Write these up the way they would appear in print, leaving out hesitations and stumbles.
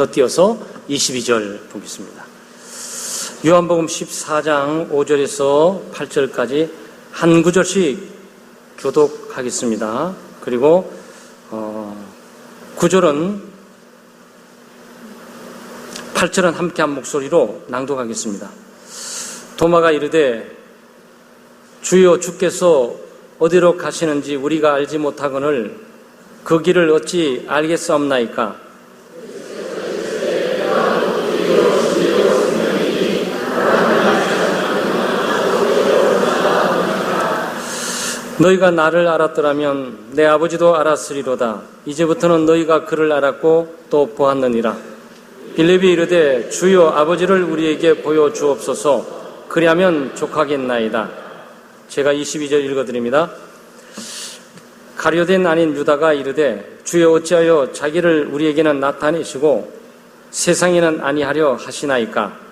건너뛰어서 22절 보겠습니다. 요한복음 14장 5절에서 8절까지 한 구절씩 교독하겠습니다. 그리고 9절은 8절은 함께 한 목소리로 낭독하겠습니다. 도마가 이르되 주여 주께서 어디로 가시는지 우리가 알지 못하거늘 그 길을 어찌 알겠사옵나이까? 너희가 나를 알았더라면 내 아버지도 알았으리로다. 이제부터는 너희가 그를 알았고 또 보았느니라. 빌립이 이르되 주여 아버지를 우리에게 보여주옵소서. 그리하면 족하겠나이다. 제가 22절 읽어드립니다. 가룟된 아닌 유다가 이르되 주여 어찌하여 자기를 우리에게는 나타내시고 세상에는 아니하려 하시나이까?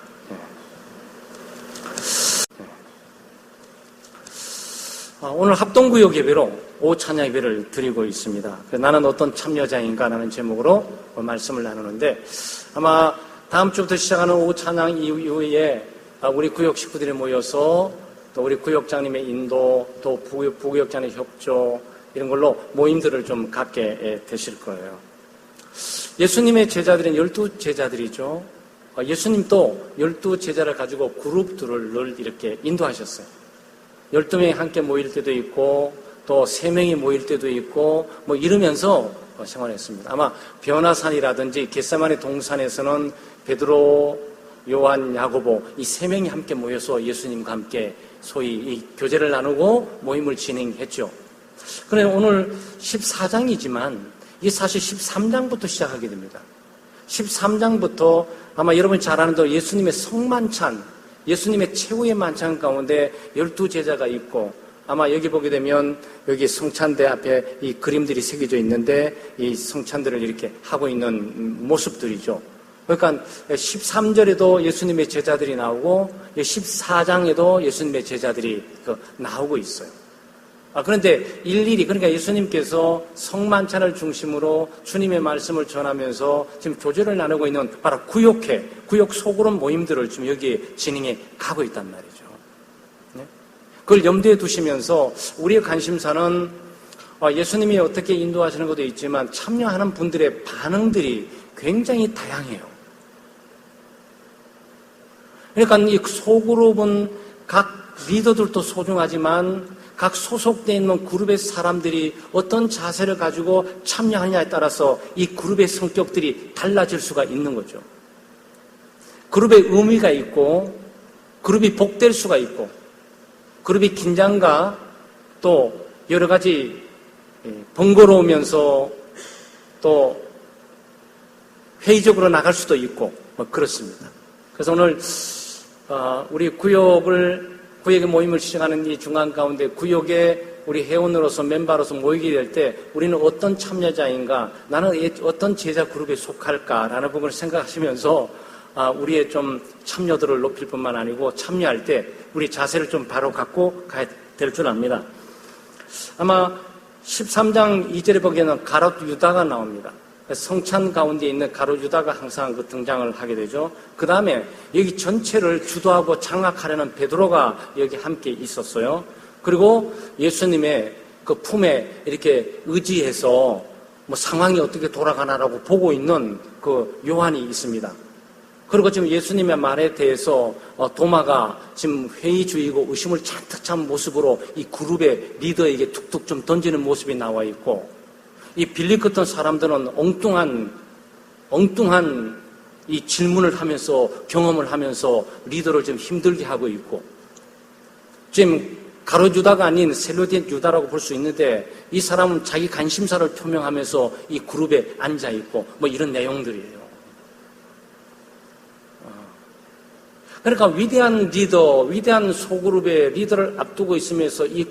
오늘 합동구역 예배로 오찬양 예배를 드리고 있습니다. 나는 어떤 참여자인가라는 제목으로 말씀을 나누는데, 아마 다음 주부터 시작하는 오찬양 이후에 우리 구역 식구들이 모여서 또 우리 구역장님의 인도, 또 부구역장의 협조, 이런 걸로 모임들을 좀 갖게 되실 거예요. 예수님의 제자들은 12제자들이죠. 예수님도 12제자를 가지고 그룹들을 늘 이렇게 인도하셨어요. 12명이 함께 모일 때도 있고 또 3명이 모일 때도 있고 뭐 이러면서 생활했습니다. 아마 변화산이라든지 겟세마네 동산에서는 베드로, 요한, 야고보 이 3명이 함께 모여서 예수님과 함께 소위 이 교제를 나누고 모임을 진행했죠. 그런데 오늘 14장이지만 이게 사실 13장부터 시작하게 됩니다. 13장부터 아마 여러분이 잘 아는 대로 예수님의 성만찬, 예수님의 최후의 만찬 가운데 12제자가 있고, 아마 여기 보게 되면 여기 성찬대 앞에 이 그림들이 새겨져 있는데 이 성찬들을 이렇게 하고 있는 모습들이죠. 그러니까 13절에도 예수님의 제자들이 나오고 14장에도 예수님의 제자들이 나오고 있어요. 그런데 일일이, 그러니까 예수님께서 성만찬을 중심으로 주님의 말씀을 전하면서 지금 교제를 나누고 있는 바로 구역 소그룹 모임들을 지금 여기에 진행해 가고 있단 말이죠. 그걸 염두에 두시면서 우리의 관심사는 예수님이 어떻게 인도하시는 것도 있지만 참여하는 분들의 반응들이 굉장히 다양해요. 그러니까 이 소그룹은 각 리더들도 소중하지만 각 소속되어 있는 그룹의 사람들이 어떤 자세를 가지고 참여하느냐에 따라서 이 그룹의 성격들이 달라질 수가 있는 거죠. 그룹의 의미가 있고, 그룹이 복될 수가 있고, 그룹이 긴장과 또 여러 가지 번거로우면서 또 회의적으로 나갈 수도 있고, 뭐 그렇습니다. 그래서 오늘 우리 구역의 모임을 시작하는 이 중간 가운데 구역에 우리 회원으로서 멤버로서 모이게 될 때 우리는 어떤 참여자인가, 나는 어떤 제자 그룹에 속할까라는 부분을 생각하시면서 우리의 좀 참여도를 높일 뿐만 아니고 참여할 때 우리 자세를 좀 바로 갖고 가야 될 줄 압니다. 아마 13장 2절에 보기에는 가롯 유다가 나옵니다. 성찬 가운데 있는 가롯 유다가 항상 그 등장을 하게 되죠. 그 다음에 여기 전체를 주도하고 장악하려는 베드로가 여기 함께 있었어요. 그리고 예수님의 그 품에 이렇게 의지해서 뭐 상황이 어떻게 돌아가나라고 보고 있는 그 요한이 있습니다. 그리고 지금 예수님의 말에 대해서 도마가 지금 회의주의고 의심을 잔뜩 찬 모습으로 이 그룹의 리더에게 툭툭 좀 던지는 모습이 나와 있고, 이 빌립 같은 사람들은 엉뚱한 이 질문을 하면서 경험을 하면서 리더를 좀 힘들게 하고 있고, 지금 가롯 유다가 아닌 셀로디엔 유다라고 볼 수 있는데 이 사람은 자기 관심사를 표명하면서 이 그룹에 앉아 있고 뭐 이런 내용들이에요. 그러니까 위대한 리더, 위대한 소그룹의 리더를 앞두고 있으면서 이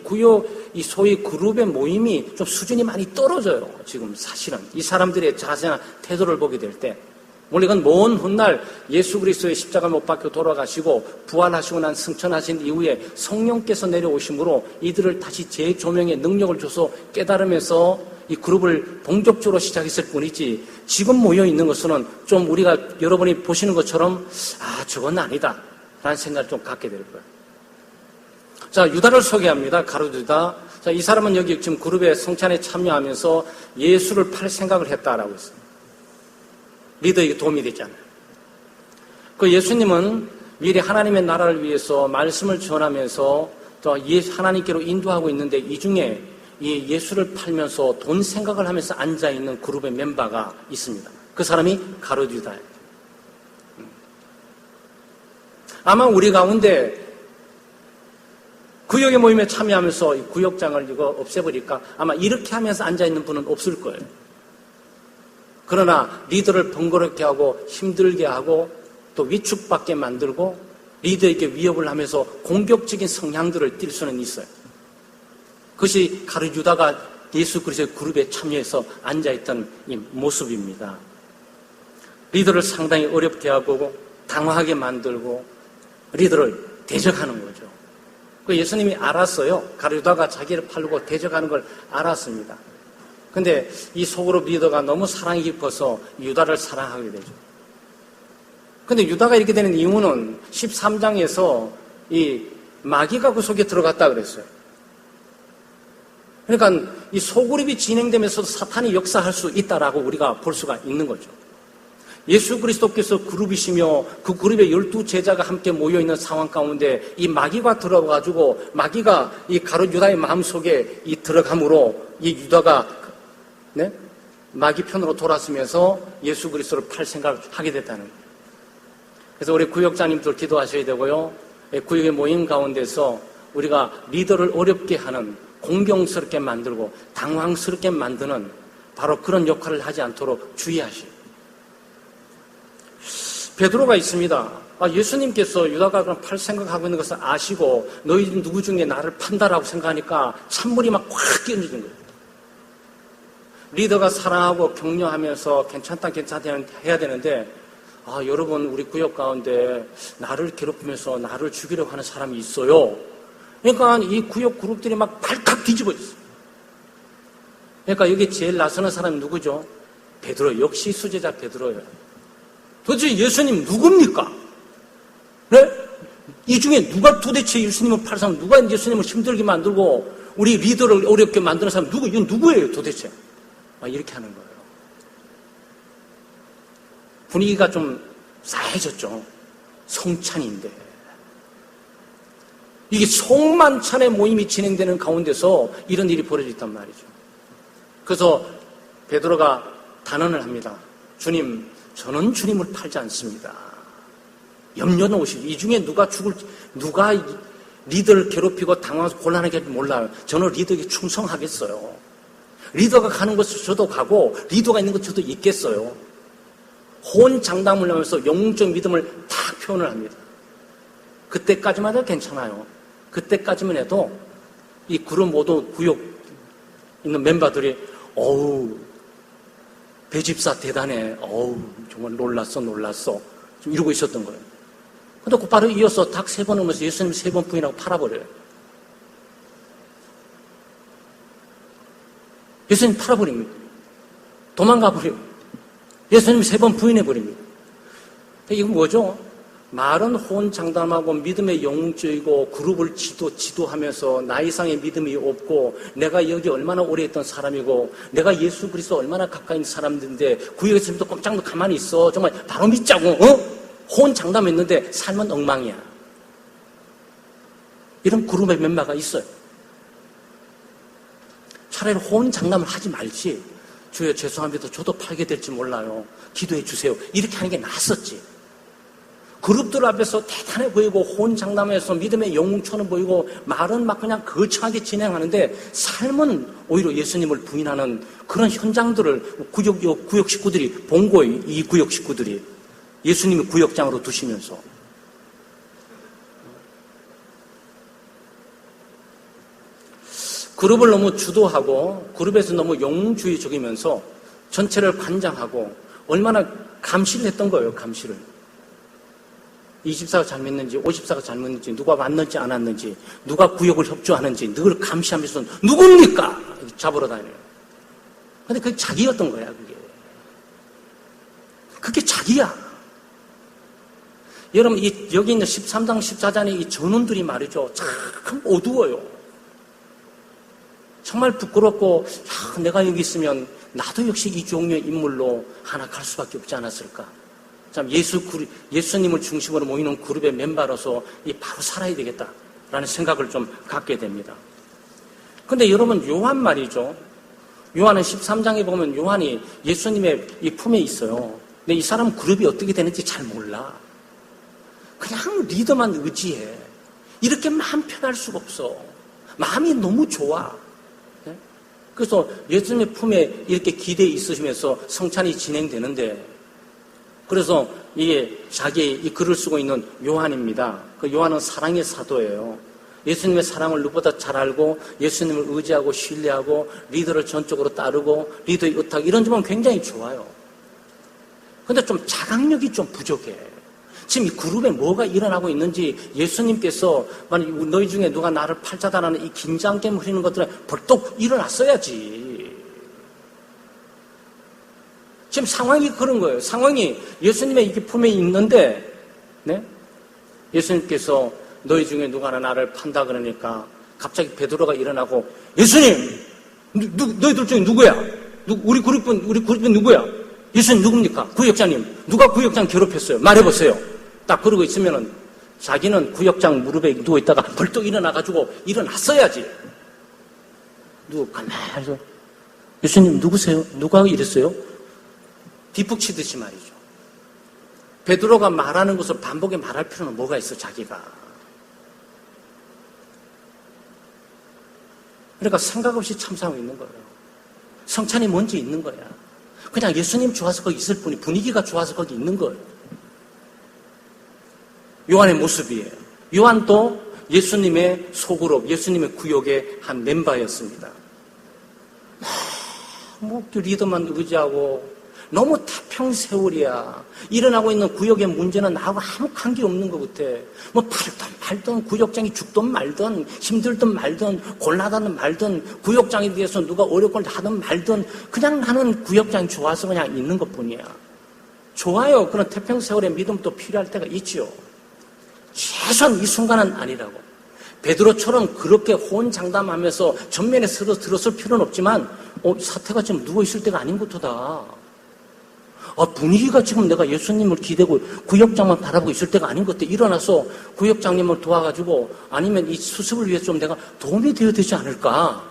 소위 그룹의 모임이 좀 수준이 많이 떨어져요. 지금 사실은 이 사람들의 자세나 태도를 보게 될 때, 물론 이건 먼 훗날 예수 그리스도의 십자가 못 박혀 돌아가시고 부활하시고 난 승천하신 이후에 성령께서 내려오심으로 이들을 다시 재조명의 능력을 줘서 깨달으면서 이 그룹을 본격적으로 시작했을 뿐이지 지금 모여 있는 것은 좀 우리가 여러분이 보시는 것처럼 저건 아니다 라는 생각을 좀 갖게 될 거예요. 자, 유다를 소개합니다. 가룟 유다. 자, 이 사람은 여기 지금 그룹의 성찬에 참여하면서 예수를 팔 생각을 했다라고 했어요. 리더에게 도움이 되잖아요. 그 예수님은 미리 하나님의 나라를 위해서 말씀을 전하면서 또 하나님께로 인도하고 있는데 이 중에 이 예수를 팔면서 돈 생각을 하면서 앉아있는 그룹의 멤버가 있습니다. 그 사람이 가룟 유다예요. 아마 우리 가운데 구역의 모임에 참여하면서 이 구역장을 이거 없애버릴까? 아마 이렇게 하면서 앉아있는 분은 없을 거예요. 그러나 리더를 번거롭게 하고 힘들게 하고 또 위축받게 만들고 리더에게 위협을 하면서 공격적인 성향들을 띌 수는 있어요. 그것이 가룟 유다가 예수 그리스도의 그룹에 참여해서 앉아있던 이 모습입니다. 리더를 상당히 어렵게 하고 당황하게 만들고 리더를 대적하는 거죠. 그 예수님이 알았어요. 가룟 유다가 자기를 팔고 대적하는 걸 알았습니다. 근데 이 소그룹 리더가 너무 사랑이 깊어서 유다를 사랑하게 되죠. 근데 유다가 이렇게 되는 이유는 13장에서 이 마귀가 그 속에 들어갔다 그랬어요. 그러니까 이 소그룹이 진행되면서도 사탄이 역사할 수 있다라고 우리가 볼 수가 있는 거죠. 예수 그리스도께서 그룹이시며 그 그룹의 12제자가 함께 모여있는 상황 가운데 이 마귀가 들어가가지고 마귀가 이 가룟 유다의 마음속에 이 들어감으로 이 유다가 마귀 편으로 돌아서면서 예수 그리스도를 팔 생각을 하게 됐다는 거예요. 그래서 우리 구역장님들 기도하셔야 되고요. 구역의 모임 가운데서 우리가 리더를 어렵게 하는 공경스럽게 만들고 당황스럽게 만드는 바로 그런 역할을 하지 않도록 주의하시오. 베드로가 있습니다. 예수님께서 유다가 그럼 팔 생각하고 있는 것을 아시고 너희 누구 중에 나를 판다라고 생각하니까 찬물이 막 확 끼얹어진 거예요. 리더가 사랑하고 격려하면서 괜찮다 해야 되는데 여러분 우리 구역 가운데 나를 괴롭히면서 나를 죽이려고 하는 사람이 있어요. 그러니까 이 구역 그룹들이 막 발칵 뒤집어 있어요. 그러니까 여기 제일 나서는 사람이 누구죠? 베드로. 역시 수제자 베드로예요. 도대체 예수님 누굽니까? 네? 이 중에 누가 도대체 예수님을 팔 사람, 누가 예수님을 힘들게 만들고 우리 리더를 어렵게 만드는 사람 이건 누구예요 도대체? 이렇게 하는 거예요. 분위기가 좀 싸해졌죠. 성찬인데. 이게 송만찬의 모임이 진행되는 가운데서 이런 일이 벌어졌단 말이죠. 그래서 베드로가 단언을 합니다. 주님, 저는 주님을 팔지 않습니다. 염려 놓으시고 이 중에 누가 리더를 괴롭히고 당황해서 곤란하게 할지 몰라요. 저는 리더에게 충성하겠어요. 리더가 가는 곳에 저도 가고 리더가 있는 곳에 저도 있겠어요. 호언장담을 하면서 영적 믿음을 딱 표현을 합니다. 그때까지만 해도 괜찮아요. 그때까지만 해도 이 그룹 모두 구역 있는 멤버들이 배집사 대단해. 정말 놀랐어. 좀 이러고 있었던 거예요. 근데 바로 이어서 닭 3번 오면서 예수님 3번 부인하고 팔아버려요. 예수님 팔아버립니다. 도망가버려요. 예수님 3번 부인해버립니다. 이건 뭐죠? 말은 호언장담하고 믿음의 영웅적이고 그룹을 지도하면서 나이상의 믿음이 없고 내가 여기 얼마나 오래 있던 사람이고 내가 예수 그리스도 얼마나 가까이 있는 사람들인데 구역에서 믿고 꼼짝도 가만히 있어. 정말 바로 믿자고 호언장담했는데 삶은 엉망이야. 이런 그룹의 멤버가 있어요. 차라리 호언장담을 하지 말지. 주여 죄송합니다. 저도 팔게 될지 몰라요. 기도해 주세요. 이렇게 하는 게 낫었지. 그룹들 앞에서 대단해 보이고 호언장담해서 믿음의 영웅처럼 보이고 말은 막 그냥 거창하게 진행하는데 삶은 오히려 예수님을 부인하는 그런 현장들을 구역 식구들이 본 거예요. 이 구역 식구들이 예수님을 구역장으로 두시면서 그룹을 너무 주도하고 그룹에서 너무 영웅주의적이면서 전체를 관장하고 얼마나 감시를 했던 거예요. 감시를. 24가 잘 믿는지 54가 잘 믿는지 누가 왔는지 안 왔는지 누가 구역을 협조하는지 늘 감시하면서 누굽니까? 잡으러 다녀요. 근데 그게 자기였던 거야, 그게. 그게 자기야. 여러분, 여기 있는 13장, 14장의 이 전원들이 말이죠. 참 어두워요. 정말 부끄럽고, 야, 내가 여기 있으면 나도 역시 이 종류의 인물로 하나 갈 수밖에 없지 않았을까. 참, 예수님을 중심으로 모이는 그룹의 멤버로서 바로 살아야 되겠다라는 생각을 좀 갖게 됩니다. 근데 여러분, 요한 말이죠. 요한은 13장에 보면 요한이 예수님의 이 품에 있어요. 근데 이 사람 그룹이 어떻게 되는지 잘 몰라. 그냥 리더만 의지해. 이렇게 마음 편할 수가 없어. 마음이 너무 좋아. 그래서 예수님의 품에 이렇게 기대에 있으시면서 성찬이 진행되는데, 그래서 이게 자기 이 글을 쓰고 있는 요한입니다. 그 요한은 사랑의 사도예요. 예수님의 사랑을 누구보다 잘 알고 예수님을 의지하고 신뢰하고 리더를 전적으로 따르고 리더의 의탁 이런 점은 굉장히 좋아요. 근데 좀 자각력이 좀 부족해. 지금 이 그룹에 뭐가 일어나고 있는지 예수님께서 만약 너희 중에 누가 나를 팔자다라는 이 긴장감 흐리는 것들은 벌떡 일어났어야지. 지금 상황이 그런 거예요. 상황이 예수님의 이 품에 있는데, 네? 예수님께서 너희 중에 누가 나를 판다 그러니까 갑자기 베드로가 일어나고 예수님! 너희들 중에 누구야? 우리 그룹은 누구야? 예수님 누굽니까? 구역장님. 누가 구역장 괴롭혔어요? 말해보세요. 딱 그러고 있으면은 자기는 구역장 무릎에 누워있다가 벌떡 일어나가지고 일어났어야지. 가만히 해서 예수님 누구세요? 누가 이랬어요? 뒷북치듯이 말이죠. 베드로가 말하는 것을 반복에 말할 필요는 뭐가 있어, 자기가. 그러니까 생각 없이 참사하고 있는 거예요. 성찬이 뭔지 있는 거야. 그냥 예수님 좋아서 거기 있을 뿐이, 분위기가 좋아서 거기 있는 거예요. 요한의 모습이에요. 요한도 예수님의 소그룹, 예수님의 구역의 한 멤버였습니다. 리더만 의지하고 너무 태평세월이야. 일어나고 있는 구역의 문제는 나하고 아무 관계 없는 것 같아. 팔든 말든 구역장이 죽든 말든 힘들든 말든 곤란하든 말든 구역장에 대해서 누가 어렵고 하든 말든 그냥 나는 구역장이 좋아서 그냥 있는 것뿐이야. 좋아요. 그런 태평세월의 믿음도 필요할 때가 있죠. 최소한 이 순간은 아니라고. 베드로처럼 그렇게 호언장담하면서 전면에 들었을 필요는 없지만 사태가 지금 누워있을 때가 아닌 것도다. 분위기가 지금 내가 예수님을 기대고 구역장만 바라보고 있을 때가 아닌 것 같아. 일어나서 구역장님을 도와가지고 아니면 이 수습을 위해서 좀 내가 도움이 되어야 되지 않을까.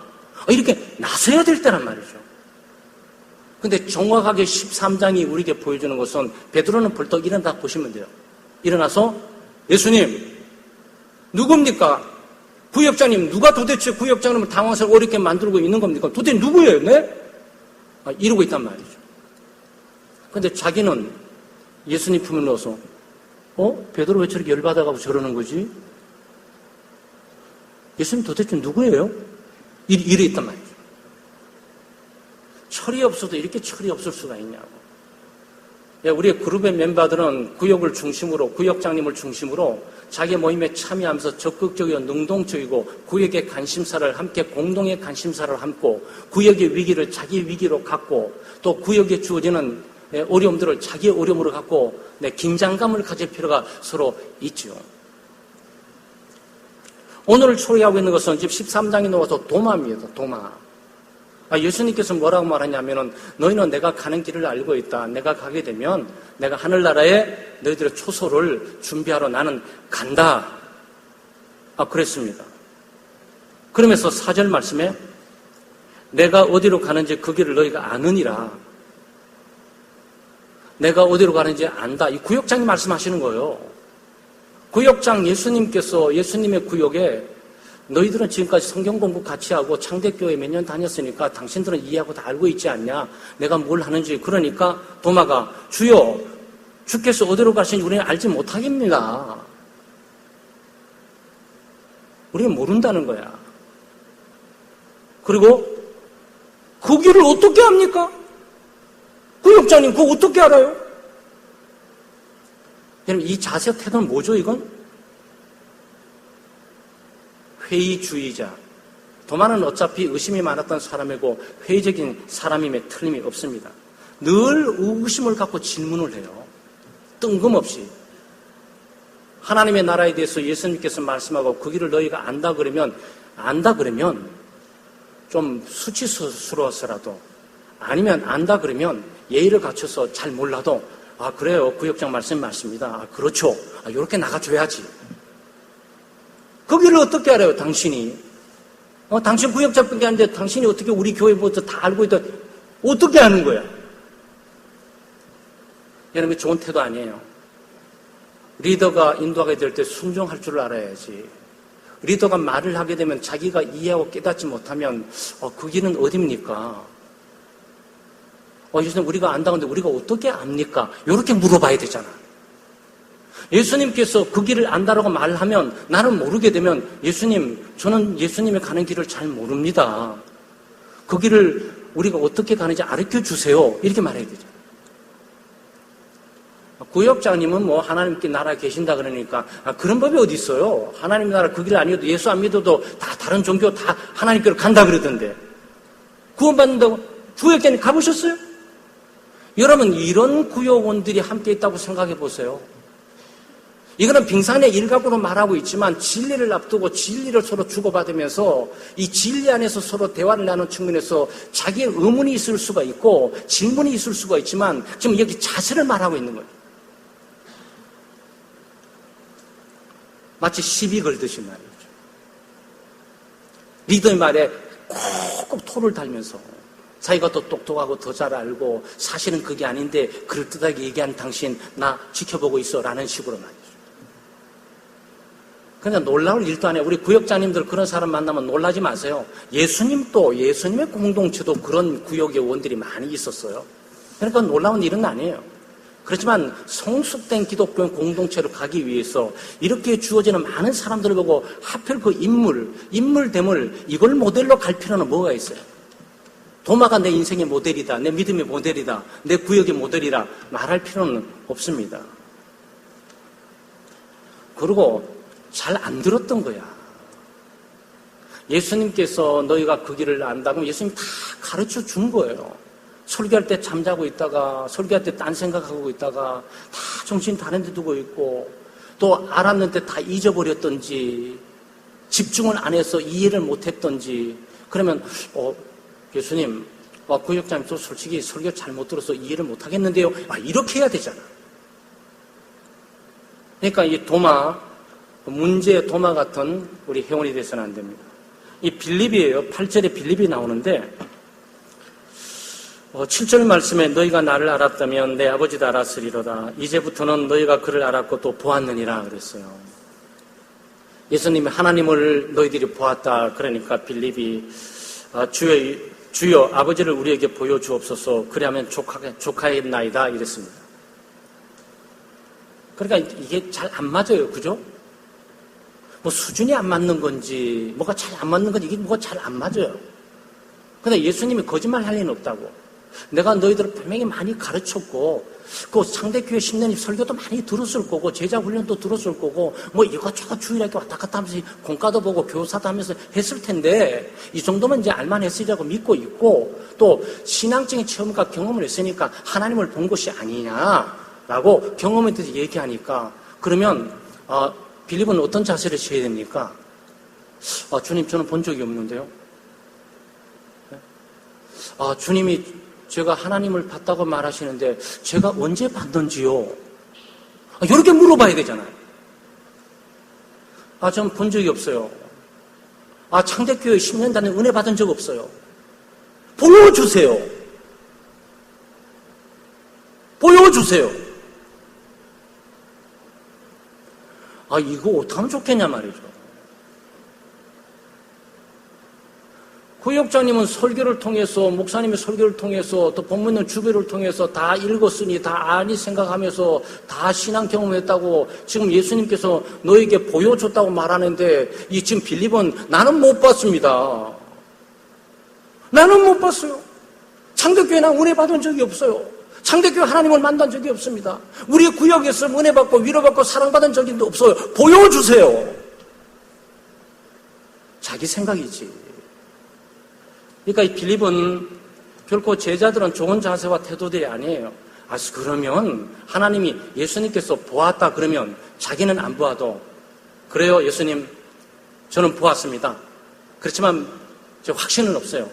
이렇게 나서야 될 때란 말이죠. 근데 정확하게 13장이 우리에게 보여주는 것은 베드로는 벌떡 일어나 보시면 돼요. 일어나서 예수님 누굽니까? 구역장님 누가 도대체 구역장님을 당황스럽게 어렵게 만들고 있는 겁니까? 도대체 누구예요? 네? 이러고 있단 말이죠. 근데 자기는 예수님 품에 넣어서 베드로 왜 저렇게 열받아가고 저러는 거지? 예수님 도대체 누구예요? 이래 있단 말이죠. 철이 없어도 이렇게 철이 없을 수가 있냐고. 우리의 그룹의 멤버들은 구역을 중심으로, 구역장님을 중심으로 자기 모임에 참여하면서 적극적이고 능동적이고 구역의 관심사를 함께 공동의 관심사를 함고 구역의 위기를 자기 위기로 갖고 또 구역에 주어지는 어려움들을 자기의 어려움으로 갖고 긴장감을 가질 필요가 서로 있죠. 오늘 초래하고 있는 것은 지금 13장에 나와서 도마입니다. 도마. 예수님께서 뭐라고 말하냐면은 너희는 내가 가는 길을 알고 있다. 내가 가게 되면 내가 하늘나라에 너희들의 초소를 준비하러 나는 간다. 그랬습니다. 그러면서 4절 말씀에 내가 어디로 가는지 그 길을 너희가 아느니라. 내가 어디로 가는지 안다. 이 구역장이 말씀하시는 거예요. 구역장 예수님께서 예수님의 구역에 너희들은 지금까지 성경 공부 같이 하고 창대교회 몇 년 다녔으니까 당신들은 이해하고 다 알고 있지 않냐? 내가 뭘 하는지. 그러니까 도마가 주여 주께서 어디로 가시는지 우리는 알지 못하겠습니다. 우리는 모른다는 거야. 그리고 그 길을 어떻게 합니까? 구역장님 그거 어떻게 알아요? 여러분 이 자세 태도는 뭐죠 이건? 회의주의자, 도마는 어차피 의심이 많았던 사람이고 회의적인 사람임에 틀림이 없습니다. 늘 의구심을 갖고 질문을 해요. 뜬금없이. 하나님의 나라에 대해서 예수님께서 말씀하고 그 길을 너희가 안다 그러면 좀 수치스러워서라도, 아니면 안다 그러면 예의를 갖춰서 잘 몰라도 아 그래요, 구역장 말씀이 맞습니다. 아 그렇죠. 아, 이렇게 나가줘야지. 그 길을 어떻게 알아요, 당신이? 당신 구역장뿐이 아닌데 당신이 어떻게 우리 교회 보고서 다 알고 있다, 어떻게 아는 거야? 여러분, 좋은 태도 아니에요. 리더가 인도하게 될 때 순종할 줄 알아야지. 리더가 말을 하게 되면 자기가 이해하고 깨닫지 못하면 그 길은 어딥니까? 예수님 우리가 안다는데 우리가 어떻게 압니까? 이렇게 물어봐야 되잖아. 예수님께서 그 길을 안다라고 말하면 나는 모르게 되면 예수님, 저는 예수님이 가는 길을 잘 모릅니다. 그 길을 우리가 어떻게 가는지 가르쳐 주세요. 이렇게 말해야 되죠. 구역장님은 뭐 하나님께 나라에 계신다 그러니까 그런 법이 어디 있어요? 하나님 나라 그 길 아니어도 예수 안 믿어도 다 다른 종교 다 하나님께로 간다 그러던데 구원받는다고 구역장님 가보셨어요? 여러분, 이런 구역원들이 함께 있다고 생각해 보세요. 이거는 빙산의 일각으로 말하고 있지만 진리를 앞두고 진리를 서로 주고받으면서 이 진리 안에서 서로 대화를 나누는 측면에서 자기의 의문이 있을 수가 있고 질문이 있을 수가 있지만 지금 여기 자세를 말하고 있는 거예요. 마치 시비 걸듯이 말이죠. 리더의 말에 콕콕 토를 달면서 자기가 더 똑똑하고 더 잘 알고 사실은 그게 아닌데 그럴듯하게 얘기한 당신 나 지켜보고 있어 라는 식으로 말이죠. 그냥 놀라울 일도 아니에요. 우리 구역장님들 그런 사람 만나면 놀라지 마세요. 예수님도, 예수님의 공동체도 그런 구역의 원들이 많이 있었어요. 그러니까 놀라운 일은 아니에요. 그렇지만 성숙된 기독교 공동체로 가기 위해서 이렇게 주어지는 많은 사람들을 보고 하필 그 인물됨을 이걸 모델로 갈 필요는 뭐가 있어요? 도마가 내 인생의 모델이다, 내 믿음의 모델이다, 내 구역의 모델이라 말할 필요는 없습니다. 그리고 잘 안 들었던 거야. 예수님께서 너희가 그 길을 안다고 예수님이 다 가르쳐 준 거예요. 설교할 때 잠자고 있다가, 설교할 때 딴 생각하고 있다가, 다 정신 다른 데 두고 있고, 또 알았는데 다 잊어버렸던지, 집중을 안 해서 이해를 못 했던지, 그러면, 예수님, 구역장님, 저 솔직히 설교 잘못 들어서 이해를 못 하겠는데요. 이렇게 해야 되잖아. 그러니까 이 도마, 문제의 도마 같은 우리 회원이 돼서는 안 됩니다. 이 빌립이에요. 8절에 빌립이 나오는데, 7절 말씀에 너희가 나를 알았다면 내 아버지도 알았으리로다. 이제부터는 너희가 그를 알았고 또 보았느니라 그랬어요. 예수님이 하나님을 너희들이 보았다. 그러니까 빌립이 주여 아버지를 우리에게 보여주옵소서. 그리하면 족하였나이다 이랬습니다. 그러니까 이게 잘 안 맞아요. 그죠? 뭐 수준이 안 맞는 건지 뭐가 잘 안 맞는 건지 이게 뭐가 잘 안 맞아요. 근데 예수님이 거짓말 할 리는 없다고. 내가 너희들을 분명히 많이 가르쳤고 그 상대교회 10년 설교도 많이 들었을 거고 제자 훈련도 들었을 거고 뭐 이것저것 주일학교 왔다 갔다 하면서 공과도 보고 교사도 하면서 했을 텐데 이 정도면 이제 알만했으리라고 믿고 있고 또 신앙적인 체험과 경험을 했으니까 하나님을 본 것이 아니냐라고 경험에 대해서 얘기하니까 그러면 빌립은 어떤 자세를 취해야 됩니까? 주님 저는 본 적이 없는데요. 주님이 제가 하나님을 봤다고 말하시는데 제가 언제 봤는지요? 이렇게 물어봐야 되잖아요. 전 본 적이 없어요. 창대교회 10년 다닌 은혜 받은 적 없어요. 보여주세요. 보여주세요. 이거 어떡하면 좋겠냐 말이죠. 구역장님은 설교를 통해서, 목사님의 설교를 통해서, 또 본문의 주배를 통해서 다 읽었으니, 다 아니 생각하면서 다 신앙 경험했다고 지금 예수님께서 너에게 보여줬다고 말하는데, 이 지금 빌립은 나는 못 봤습니다. 나는 못 봤어요. 창대교회 나 은혜 받은 적이 없어요. 창대교회 하나님을 만난 적이 없습니다. 우리 구역에서 은혜 받고 위로받고 사랑받은 적이 없어요. 보여주세요. 자기 생각이지. 그러니까 이 빌립은 결코 제자들은 좋은 자세와 태도들이 아니에요. 그러면 하나님이 예수님께서 보았다 그러면 자기는 안 보아도 그래요 예수님 저는 보았습니다. 그렇지만 제 확신은 없어요.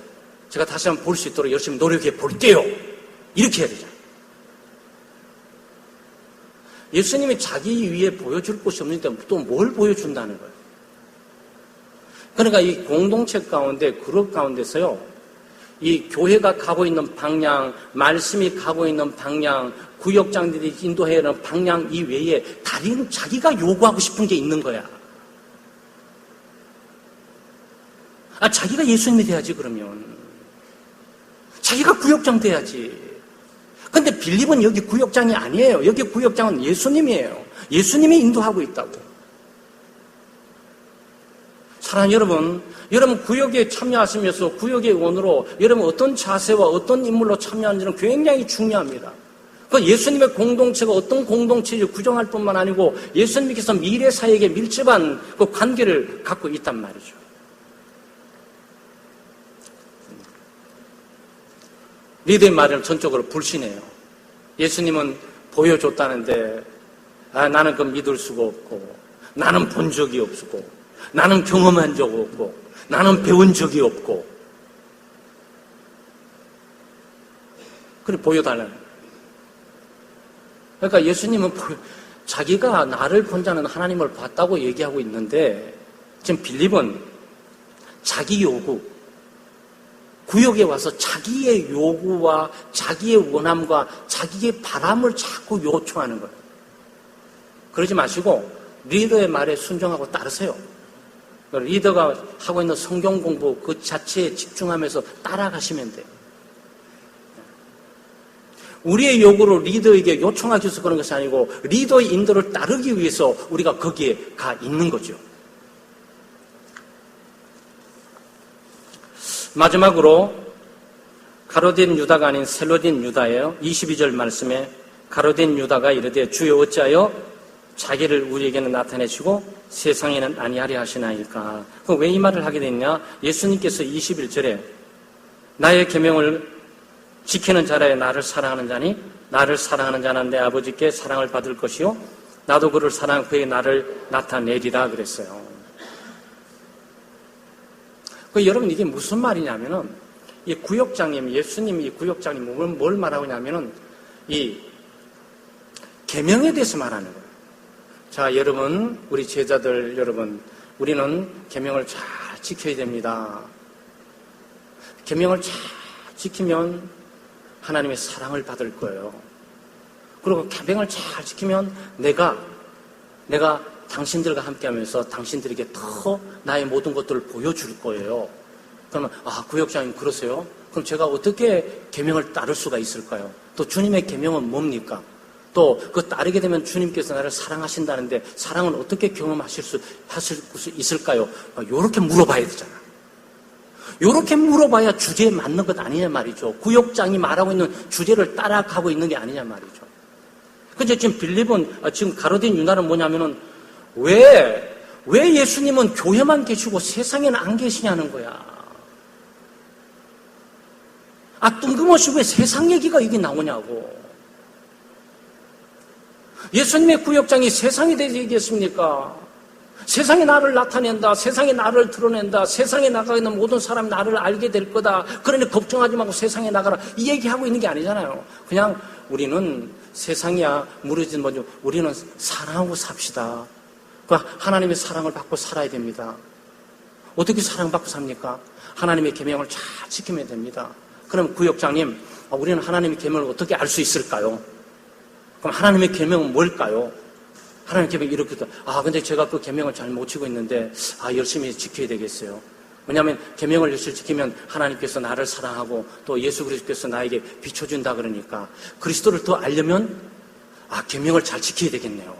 제가 다시 한번 볼 수 있도록 열심히 노력해 볼게요. 이렇게 해야 되잖아요. 예수님이 자기 위에 보여줄 곳이 없는데 또 뭘 보여준다는 거예요. 그러니까 이 공동체 가운데 그룹 가운데서요. 이 교회가 가고 있는 방향, 말씀이 가고 있는 방향, 구역장들이 인도해야 하는 방향 이외에 다른 자기가 요구하고 싶은 게 있는 거야. 자기가 예수님이 돼야지 그러면. 자기가 구역장 돼야지. 근데 빌립은 여기 구역장이 아니에요. 여기 구역장은 예수님이에요. 예수님이 인도하고 있다고. 사랑하는 여러분 구역에 참여하시면서 구역의 원으로 여러분 어떤 자세와 어떤 인물로 참여하는지는 굉장히 중요합니다. 그 예수님의 공동체가 어떤 공동체를 구정할 뿐만 아니고 예수님께서 미래 사역에 밀접한 그 관계를 갖고 있단 말이죠. 리더의 말을 전적으로 불신해요. 예수님은 보여줬다는데 나는 그거 믿을 수가 없고 나는 본 적이 없고 나는 경험한 적 없고 나는 배운 적이 없고 그래 보여달라는 거예요. 그러니까 예수님은 자기가 나를 본 자는 하나님을 봤다고 얘기하고 있는데 지금 빌립은 자기 요구 구역에 와서 자기의 요구와 자기의 원함과 자기의 바람을 자꾸 요청하는 거예요. 그러지 마시고 리더의 말에 순종하고 따르세요. 리더가 하고 있는 성경 공부 그 자체에 집중하면서 따라가시면 돼요. 우리의 요구를 리더에게 요청하기 위해서 그런 것이 아니고 리더의 인도를 따르기 위해서 우리가 거기에 가 있는 거죠. 마지막으로 가로된 유다가 아닌 셀로된 유다예요. 22절 말씀에 가로된 유다가 이르되 주여 어찌하여 자기를 우리에게는 나타내시고 세상에는 아니하려 하시나이까. 왜 이 말을 하게 됐냐? 예수님께서 21절에 나의 계명을 지키는 자라에 나를 사랑하는 자니 나를 사랑하는 자는 내 아버지께 사랑을 받을 것이요 나도 그를 사랑하고 그의 나를 나타내리라 그랬어요. 여러분 이게 무슨 말이냐면은 이 구역장님 예수님이 이 구역장님 뭘 말하고 있냐면은 이 계명에 대해서 말하는 거예요. 자 여러분 우리 제자들 여러분 우리는 계명을 잘 지켜야 됩니다. 계명을 잘 지키면 하나님의 사랑을 받을 거예요. 그리고 계명을 잘 지키면 내가 당신들과 함께하면서 당신들에게 더 나의 모든 것들을 보여줄 거예요. 그러면 구역장님 그러세요? 그럼 제가 어떻게 계명을 따를 수가 있을까요? 또 주님의 계명은 뭡니까? 또 그 따르게 되면 주님께서 나를 사랑하신다는데 사랑은 어떻게 경험하실 수 있을까요? 이렇게 물어봐야 되잖아. 이렇게 물어봐야 주제에 맞는 것 아니냐 말이죠. 구역장이 말하고 있는 주제를 따라가고 있는 게 아니냐 말이죠. 근데 지금 빌립은 지금 가로된 유다는 뭐냐면은 왜 예수님은 교회만 계시고 세상에는 안 계시냐는 거야. 뜬금없이 왜 세상 얘기가 여기 나오냐고. 예수님의 구역장이 세상에 대해서 얘기했습니까? 세상에 나를 나타낸다. 세상에 나를 드러낸다. 세상에 나가 있는 모든 사람이 나를 알게 될 거다. 그러니 걱정하지 말고 세상에 나가라. 이 얘기하고 있는 게 아니잖아요. 그냥 우리는 세상이야 무너진 뭐죠. 우리는 사랑하고 삽시다. 하나님의 사랑을 받고 살아야 됩니다. 어떻게 사랑받고 삽니까? 하나님의 계명을 잘 지키면 됩니다. 그럼 구역장님, 우리는 하나님의 계명을 어떻게 알 수 있을까요? 그럼 하나님의 계명은 뭘까요? 하나님의 계명이 이렇게 근데 제가 그 계명을 잘 못 지키고 있는데 열심히 지켜야 되겠어요. 왜냐하면 계명을 열심히 지키면 하나님께서 나를 사랑하고 또 예수 그리스도께서 나에게 비춰준다 그러니까 그리스도를 더 알려면 계명을 잘 지켜야 되겠네요.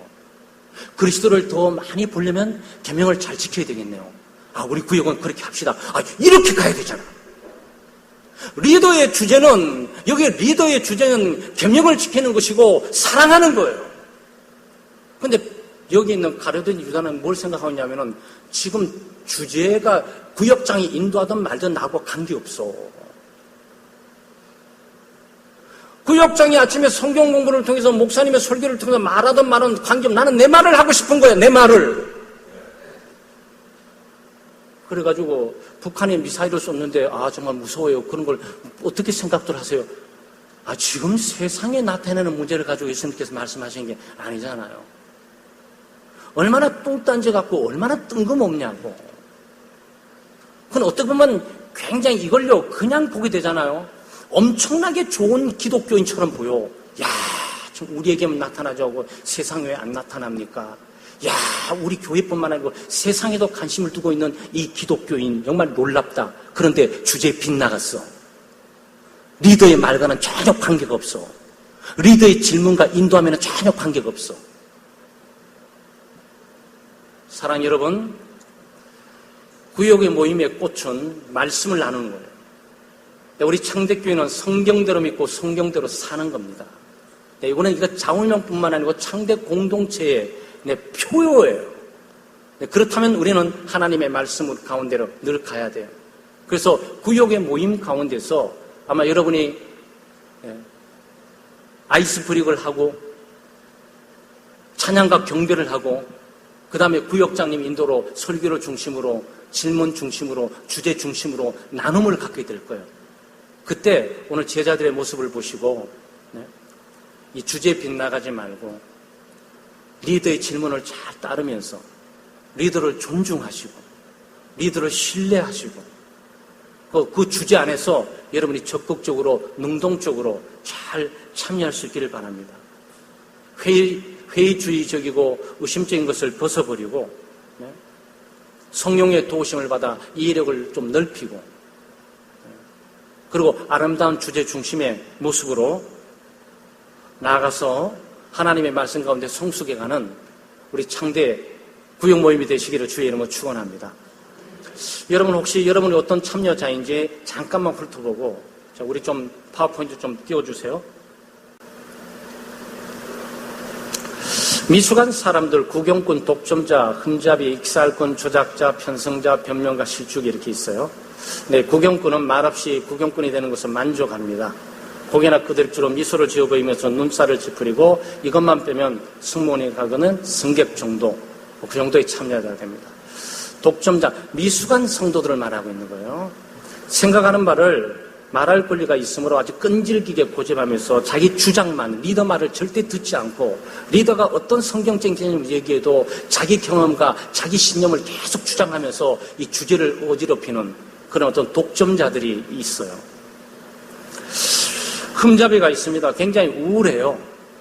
그리스도를 더 많이 보려면 계명을 잘 지켜야 되겠네요. 우리 구역은 그렇게 합시다. 이렇게 가야 되잖아. 리더의 주제는 계명을 지키는 것이고 사랑하는 거예요. 근데 여기 있는 가로된 유다는 뭘 생각하고 있냐면은 지금 주제가 구역장이 인도하든 말든 나하고 관계없어. 구역장이 아침에 성경 공부를 통해서 목사님의 설교를 통해서 말하든 말은 관계없어. 나는 내 말을 하고 싶은 거야, 내 말을. 그래가지고 북한에 미사일을 쏘는데 정말 무서워요. 그런 걸 어떻게 생각들 하세요? 지금 세상에 나타내는 문제를 가지고 예수님께서 말씀하신 게 아니잖아요. 얼마나 뚱딴지 같고 얼마나 뜬금없냐고. 그건 어떻게 보면 굉장히 이걸요 그냥 보게 되잖아요. 엄청나게 좋은 기독교인처럼 보여. 야, 좀 우리에게만 나타나죠 하고 세상에 왜 안 나타납니까? 야, 우리 교회뿐만 아니고 세상에도 관심을 두고 있는 이 기독교인 정말 놀랍다. 그런데 주제에 빗나갔어. 리더의 말과는 전혀 관계가 없어. 리더의 질문과 인도하면 전혀 관계가 없어. 사랑 여러분, 구역의 모임의 꽃은 말씀을 나누는 거예요. 우리 창대교회는 성경대로 믿고 성경대로 사는 겁니다. 이거는 이거 자울명뿐만 아니고 창대 공동체의 표요예요. 그렇다면 우리는 하나님의 말씀 가운데로 늘 가야 돼요. 그래서 구역의 모임 가운데서 아마 여러분이 아이스 브릭을 하고 찬양과 경배를 하고 그 다음에 구역장님 인도로 설교를 중심으로 질문 중심으로 주제 중심으로 나눔을 갖게 될 거예요. 그때 오늘 제자들의 모습을 보시고 이 주제에 빗나가지 말고 리더의 질문을 잘 따르면서 리더를 존중하시고 리더를 신뢰하시고 그 주제 안에서 여러분이 적극적으로 능동적으로 잘 참여할 수 있기를 바랍니다. 회의주의적이고 의심적인 것을 벗어버리고 성령의 도우심을 받아 이해력을 좀 넓히고 그리고 아름다운 주제 중심의 모습으로 나아가서 하나님의 말씀 가운데 성숙해가는 우리 창대 구역 모임이 되시기를 주의 이름으로 축원합니다. 여러분 혹시 여러분이 어떤 참여자인지 잠깐만 훑어보고 우리 좀 파워포인트 좀 띄워주세요. 미숙한 사람들, 구경꾼, 독점자, 흠잡이, 익살꾼, 조작자, 편성자, 변명가, 실축이 이렇게 있어요. 네, 구경꾼은 말없이 구경꾼이 되는 것을 만족합니다. 고개나 끄덕지로 미소를 지어 보이면서 눈살을 찌푸리고 이것만 빼면 승무원이 가거는 승객 정도, 그 정도의 참여자가 됩니다. 독점자, 미숙한 성도들을 말하고 있는 거예요. 생각하는 말을 말할 권리가 있으므로 아주 끈질기게 고집하면서 자기 주장만, 리더 말을 절대 듣지 않고 리더가 어떤 성경적인 개념을 얘기해도 자기 경험과 자기 신념을 계속 주장하면서 이 주제를 어지럽히는 그런 어떤 독점자들이 있어요. 흠잡이가 있습니다. 굉장히 우울해요.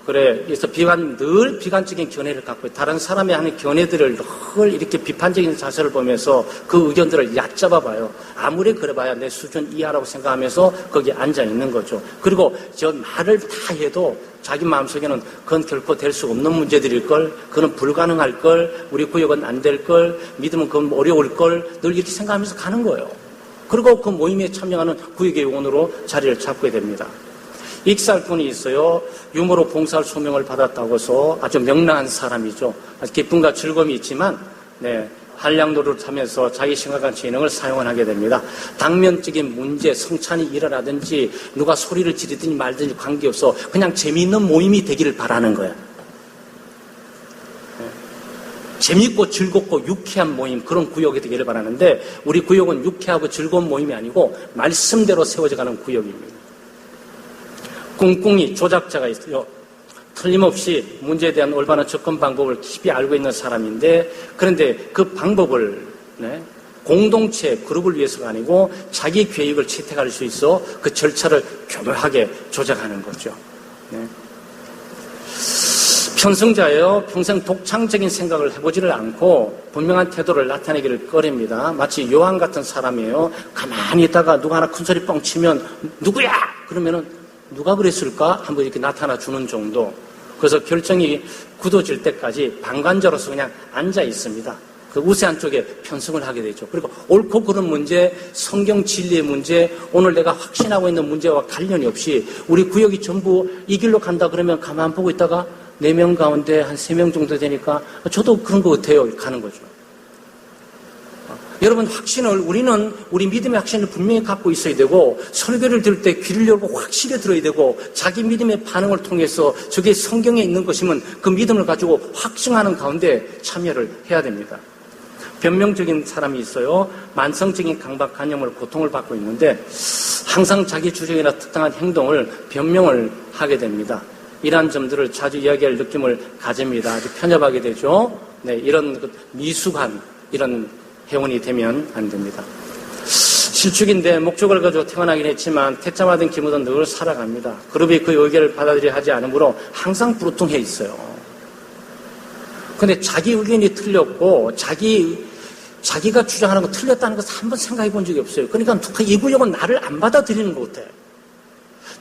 그래서 늘 비관적인 견해를 갖고 다른 사람이 하는 견해들을 늘 이렇게 비판적인 자세를 보면서 그 의견들을 얕잡아 봐요. 아무리 그래봐야 내 수준 이하라고 생각하면서 거기에 앉아 있는 거죠. 그리고 저 말을 다 해도 자기 마음속에는 그건 결코 될 수 없는 문제들일걸, 그건 불가능할걸, 우리 구역은 안 될걸, 믿으면 그건 어려울걸, 늘 이렇게 생각하면서 가는 거예요. 그리고 그 모임에 참여하는 구역의 요원으로 자리를 잡게 됩니다. 익살꾼이 있어요. 유머로 봉사할 소명을 받았다고 해서 아주 명랑한 사람이죠. 아주 기쁨과 즐거움이 있지만 한량도를 타면서 자기 생각한 재능을 사용하게 됩니다. 당면적인 문제, 성찬이 일어나든지 누가 소리를 지르든지 말든지 관계없어 그냥 재미있는 모임이 되기를 바라는 거야. 재미있고 즐겁고 유쾌한 모임, 그런 구역이 되기를 바라는데 우리 구역은 유쾌하고 즐거운 모임이 아니고 말씀대로 세워져가는 구역입니다. 꿍꿍이, 조작자가 있어요. 틀림없이 문제에 대한 올바른 접근 방법을 깊이 알고 있는 사람인데 그런데 그 방법을 공동체, 그룹을 위해서가 아니고 자기 계획을 채택할 수 있어 그 절차를 교묘하게 조작하는 거죠. 편성자예요. 평생 독창적인 생각을 해보지를 않고 분명한 태도를 나타내기를 꺼립니다. 마치 요한 같은 사람이에요. 가만히 있다가 누가 하나 큰소리 뻥 치면 누구야? 그러면은 누가 그랬을까? 한번 이렇게 나타나 주는 정도. 그래서 결정이 굳어질 때까지 방관자로서 그냥 앉아 있습니다. 그 우세한 쪽에 편성을 하게 되죠. 그리고 옳고 그른 문제, 성경 진리의 문제, 오늘 내가 확신하고 있는 문제와 관련이 없이 우리 구역이 전부 이 길로 간다 그러면 가만 보고 있다가 4명 가운데 한 3명 정도 되니까 저도 그런 것 같아요. 가는 거죠. 여러분, 우리는 우리 믿음의 확신을 분명히 갖고 있어야 되고, 설교를 들을 때 귀를 열고 확실히 들어야 되고, 자기 믿음의 반응을 통해서 저게 성경에 있는 것이면 그 믿음을 가지고 확증하는 가운데 참여를 해야 됩니다. 변명적인 사람이 있어요. 만성적인 강박관념을 고통을 받고 있는데 항상 자기 주장이나 특정한 행동을 변명을 하게 됩니다. 이러한 점들을 자주 이야기할 느낌을 가집니다. 아주 편협하게 되죠. 네, 이런 미숙한 이런 회원이 되면 안 됩니다. 실축인데 목적을 가지고 태어나긴 했지만 태자마든 기모든 늘 살아갑니다. 그룹이 그 의견을 받아들여야 하지 않으므로 항상 부르퉁해 있어요. 근데 자기 의견이 틀렸고 자기가 주장하는 거 틀렸다는 것을 한번 생각해 본 적이 없어요. 그러니까 이 구역은 나를 안 받아들이는 것 같아요.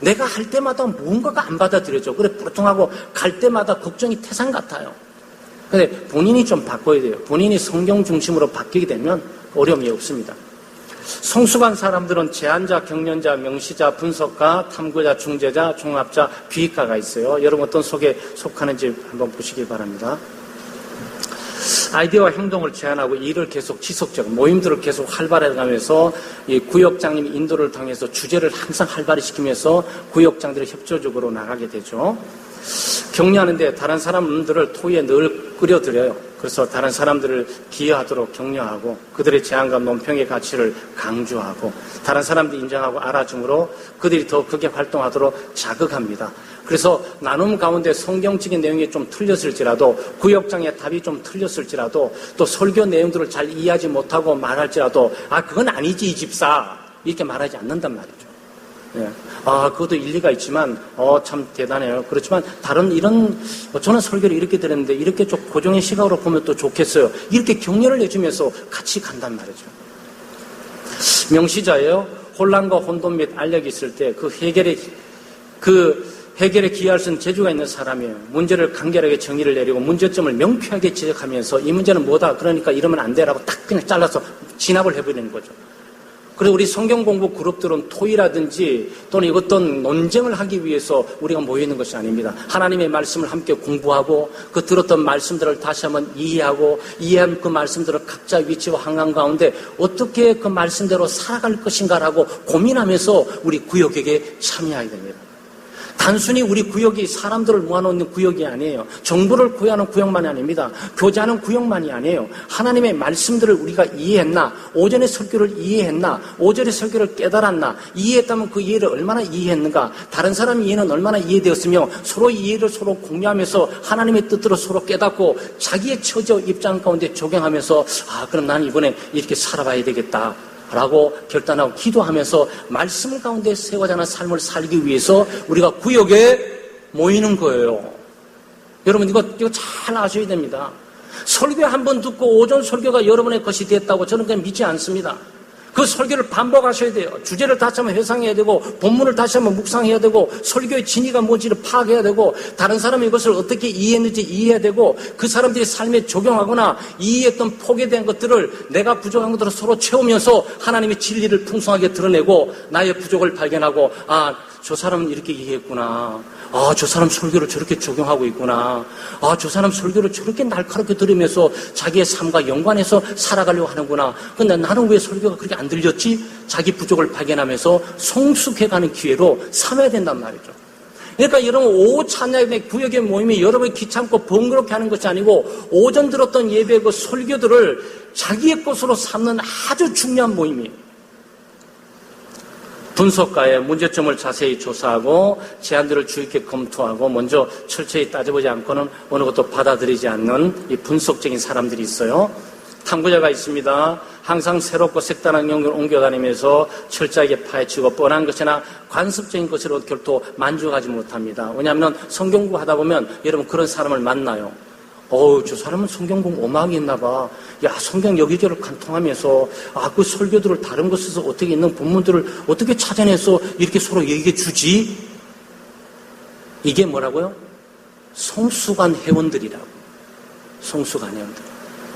내가 할 때마다 뭔가가 안 받아들여져. 그래 부르퉁하고 갈 때마다 걱정이 태산 같아요. 근데 본인이 좀 바꿔야 돼요. 본인이 성경 중심으로 바뀌게 되면 어려움이 없습니다. 성숙한 사람들은 제안자, 경련자, 명시자, 분석가, 탐구자, 중재자, 종합자, 비익가가 있어요. 여러분 어떤 속에 속하는지 한번 보시기 바랍니다. 아이디어와 행동을 제안하고 일을 계속 지속적, 모임들을 계속 활발해 가면서 이 구역장님 인도를 통해서 주제를 항상 활발히 시키면서 구역장들이 협조적으로 나가게 되죠. 격려하는데 다른 사람들을 토의에 늘 끌어들여요. 그래서 다른 사람들을 기여하도록 격려하고 그들의 제안과 논평의 가치를 강조하고 다른 사람들이 인정하고 알아줌으로 그들이 더 크게 활동하도록 자극합니다. 그래서 나눔 가운데 성경적인 내용이 좀 틀렸을지라도 구역장의 답이 좀 틀렸을지라도 또 설교 내용들을 잘 이해하지 못하고 말할지라도 그건 아니지 이 집사 이렇게 말하지 않는단 말이죠. 네. 그것도 일리가 있지만 참 대단해요. 그렇지만 다른 이런 저는 설교를 이렇게 들었는데 이렇게 좀 고정의 시각으로 보면 또 좋겠어요. 이렇게 격려를 해주면서 같이 간단 말이죠. 명시자예요. 혼란과 혼돈 및 알력이 있을 때 해결에 기여할 수 있는 재주가 있는 사람이에요. 문제를 간결하게 정의를 내리고 문제점을 명쾌하게 지적하면서 이 문제는 뭐다. 그러니까 이러면 안 돼라고 딱 그냥 잘라서 진압을 해버리는 거죠. 그리고 우리 성경 공부 그룹들은 토의라든지 또는 어떤 논쟁을 하기 위해서 우리가 모여있는 것이 아닙니다. 하나님의 말씀을 함께 공부하고 그 들었던 말씀들을 다시 한번 이해하고 이해한 그 말씀들을 각자 위치와 환경 가운데 어떻게 그 말씀대로 살아갈 것인가라고 고민하면서 우리 구역에게 참여해야 됩니다. 단순히 우리 구역이 사람들을 모아놓는 구역이 아니에요. 정보를 구하는 구역만이 아닙니다. 교제하는 구역만이 아니에요. 하나님의 말씀들을 우리가 이해했나? 오전의 설교를 이해했나? 오전의 설교를 깨달았나? 이해했다면 그 이해를 얼마나 이해했는가? 다른 사람 이해는 얼마나 이해되었으며 서로 이해를 서로 공유하면서 하나님의 뜻대로 서로 깨닫고 자기의 처져 입장 가운데 적용하면서 그럼 나는 이번에 이렇게 살아봐야 되겠다. 라고 결단하고 기도하면서 말씀 가운데 세워져 가는 삶을 살기 위해서 우리가 구역에 모이는 거예요. 여러분 이거 잘 아셔야 됩니다. 설교 한 번 듣고 오전 설교가 여러분의 것이 됐다고 저는 그냥 믿지 않습니다. 그 설교를 반복하셔야 돼요. 주제를 다시 한번 회상해야 되고 본문을 다시 한번 묵상해야 되고 설교의 진위가 뭔지를 파악해야 되고 다른 사람이 이것을 어떻게 이해했는지 이해해야 되고 그 사람들이 삶에 적용하거나 이해했던 포기된 것들을 내가 부족한 것들을 서로 채우면서 하나님의 진리를 풍성하게 드러내고 나의 부족을 발견하고 저 사람은 이렇게 이해했구나. 저 사람 설교를 저렇게 적용하고 있구나. 저 사람 설교를 저렇게 날카롭게 들으면서 자기의 삶과 연관해서 살아가려고 하는구나. 근데 나는 왜 설교가 그렇게 안 들렸지? 자기 부족을 발견하면서 성숙해가는 기회로 삼아야 된단 말이죠. 그러니까 여러분 오후 찬양의 구역의 모임이 여러분이 귀찮고 번거롭게 하는 것이 아니고 오전 들었던 예배 그 설교들을 자기의 것으로 삼는 아주 중요한 모임이에요. 분석가의 문제점을 자세히 조사하고 제안들을 주의 깊게 검토하고 먼저 철저히 따져보지 않고는 어느 것도 받아들이지 않는 이 분석적인 사람들이 있어요. 탐구자가 있습니다. 항상 새롭고 색다른 영역을 옮겨다니면서 철저하게 파헤치고 뻔한 것이나 관습적인 것으로 결코 만족하지 못합니다. 왜냐하면 성경 공부하다 보면 여러분 그런 사람을 만나요. 저 사람은 성경 공부 오막이 있나 봐. 성경 여기저기를 관통하면서 그 설교들을 다른 곳에서 어떻게 있는 본문들을 어떻게 찾아내서 이렇게 서로 얘기해 주지? 이게 뭐라고요? 성숙한 회원들이라고. 성숙한 회원들.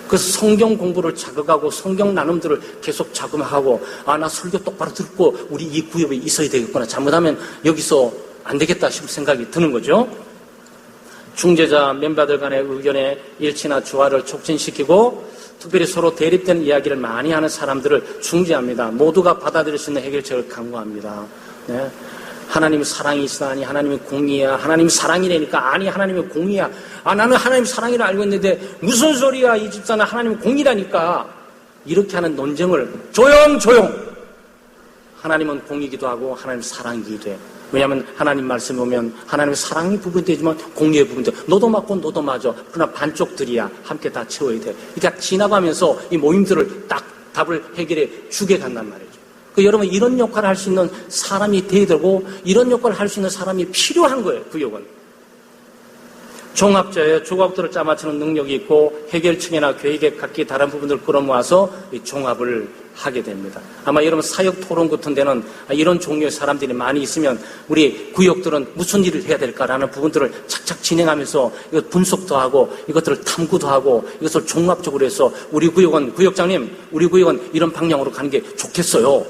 그래서 성경 공부를 자극하고 성경 나눔들을 계속 자극하고 나 설교 똑바로 듣고 우리 이 구역에 있어야 되겠구나. 잘못하면 여기서 안 되겠다 싶은 생각이 드는 거죠. 중재자 멤버들 간의 의견의 일치나 조화를 촉진시키고 특별히 서로 대립된 이야기를 많이 하는 사람들을 중재합니다. 모두가 받아들일 수 있는 해결책을 강구합니다. 네. 하나님이 사랑이 있으니 하나님이 공의야. 하나님이 사랑이라니까 아니 하나님이 공의야. 나는 하나님 사랑이라 알고 있는데 무슨 소리야. 이 집사는 하나님이 공의라니까. 이렇게 하는 논쟁을 조용. 하나님은 공의기도 하고 하나님 사랑이기도 해. 왜냐하면 하나님 말씀 보면 하나님의 사랑이 부분되지만 공의의 부분도 너도 맞고 너도 맞아. 그러나 반쪽들이야. 함께 다 채워야 돼. 그러니까 지나가면서 이 모임들을 딱 답을 해결해 주게 간단 말이에요. 여러분 이런 역할을 할 수 있는 사람이 돼야 되고 이런 역할을 할 수 있는 사람이 필요한 거예요. 구역은. 종합자예요. 조각들을 짜맞추는 능력이 있고 해결층이나 교육의 각기 다른 부분들을 끌어모아서 이 종합을 하게 됩니다. 아마 여러분 사역 토론 같은 데는 이런 종류의 사람들이 많이 있으면 우리 구역들은 무슨 일을 해야 될까라는 부분들을 착착 진행하면서 이것 분석도 하고 이것들을 탐구도 하고 이것을 종합적으로 해서 우리 구역은 구역장님 우리 구역은 이런 방향으로 가는 게 좋겠어요.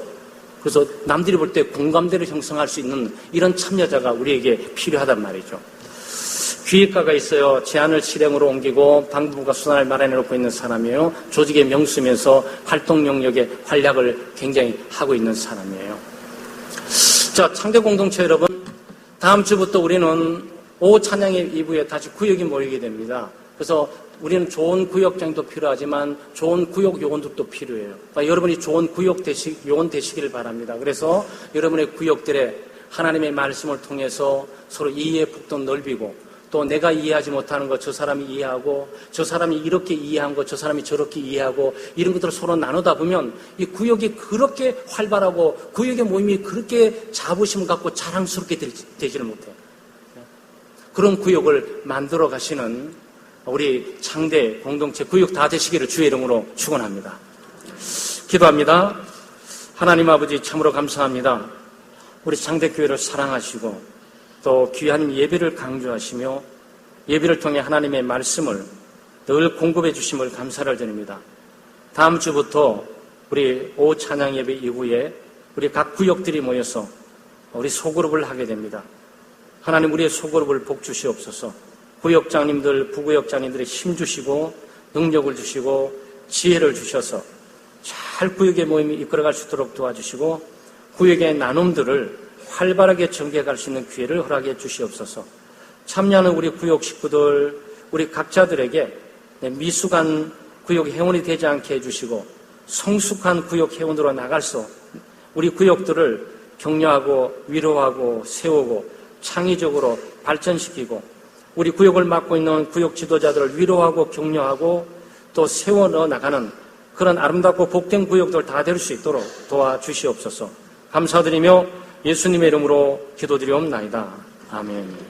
그래서 남들이 볼 때 공감대를 형성할 수 있는 이런 참여자가 우리에게 필요하단 말이죠. 기획가가 있어요. 제안을 실행으로 옮기고 방법과 수단을 마련해놓고 있는 사람이에요. 조직의 명수면서 활동 영역의 활약을 굉장히 하고 있는 사람이에요. 자, 창대 공동체 여러분, 다음 주부터 우리는 오후 찬양의 2부에 다시 구역이 모이게 됩니다. 그래서 우리는 좋은 구역장도 필요하지만 좋은 구역 요원들도 필요해요. 그러니까 여러분이 좋은 구역 요원 되시기를 바랍니다. 그래서 여러분의 구역들에 하나님의 말씀을 통해서 서로 이해의 폭도 넓이고 또 내가 이해하지 못하는 것 저 사람이 이해하고 저 사람이 이렇게 이해한 것 저 사람이 저렇게 이해하고 이런 것들을 서로 나누다 보면 이 구역이 그렇게 활발하고 구역의 모임이 그렇게 자부심 갖고 자랑스럽게 되지를 못해요. 그런 구역을 만들어 가시는 우리 창대 공동체 구역 다 되시기를 주의 이름으로 축원합니다. 기도합니다. 하나님 아버지 참으로 감사합니다. 우리 창대교회를 사랑하시고 또 귀한 예배를 강조하시며 예배를 통해 하나님의 말씀을 늘 공급해 주심을 감사를 드립니다. 다음 주부터 우리 오후 찬양 예배 이후에 우리 각 구역들이 모여서 우리 소그룹을 하게 됩니다. 하나님 우리의 소그룹을 복 주시옵소서. 구역장님들, 부구역장님들의 힘 주시고 능력을 주시고 지혜를 주셔서 잘 구역의 모임이 이끌어갈 수 있도록 도와주시고 구역의 나눔들을 활발하게 전개할 수 있는 기회를 허락해 주시옵소서. 참여하는 우리 구역 식구들, 우리 각자들에게 미숙한 구역 회원이 되지 않게 해주시고 성숙한 구역 회원으로 나갈수 우리 구역들을 격려하고 위로하고 세우고 창의적으로 발전시키고 우리 구역을 맡고 있는 구역 지도자들을 위로하고 격려하고 또 세워 나가는 그런 아름답고 복된 구역들 다 될 수 있도록 도와주시옵소서. 감사드리며 예수님의 이름으로 기도드리옵나이다. 아멘.